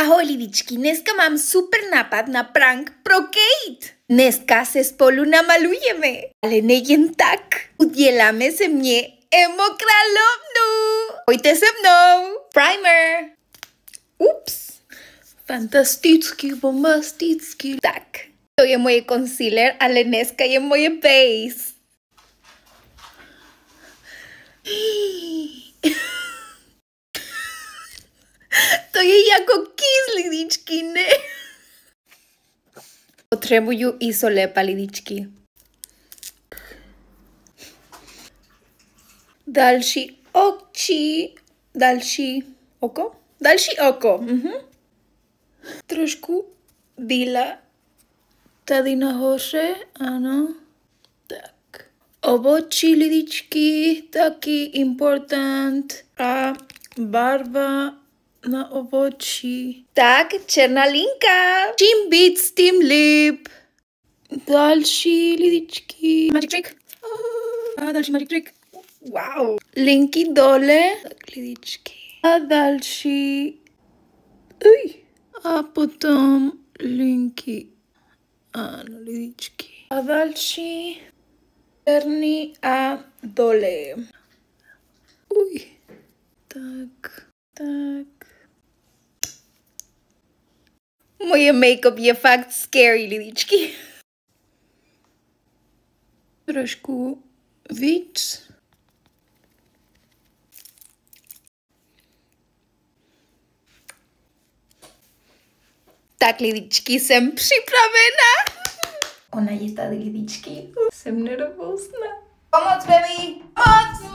Ahoj lidičky, dneska mám super nápad na prank pro Kate. Dneska se spolu namalujeme, ale nejen tak. Uděláme ze mě emo královnu. Pojďte se mnou. Primer. Ups. Fantastický, bombastický. Tak, to je moje concealer, ale dneska je moje base. To je jako kiss, lidičky, ne? Potřebuju isolepa, lidičky. Další oči. Další oko? Další oko. Trošku bílá. Tady nahoře, ano. Tak. Obočí, lidičky, taky important. A barva na obočí. Tak, černá linka. Čím víc, tím líp. Další, lidičky. Magic trick. A další magic trick. Wow. Linky dole. Tak, lidičky. A další. Uj. A potom linky. Ano, lidičky. A další. Černý a dole. Uj. Tak. Tak. Moje make-up je fakt scary, lidičky. Trošku víc. Tak, lidičky, jsem připravena. Ona je tady, lidičky. Jsem nervózna. Pomoc, baby! Pomoc!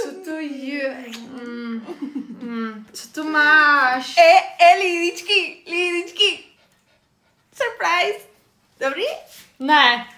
Co to je? Co to máš? Lidičky, lidičky. Surprise. Dobrý? Ne.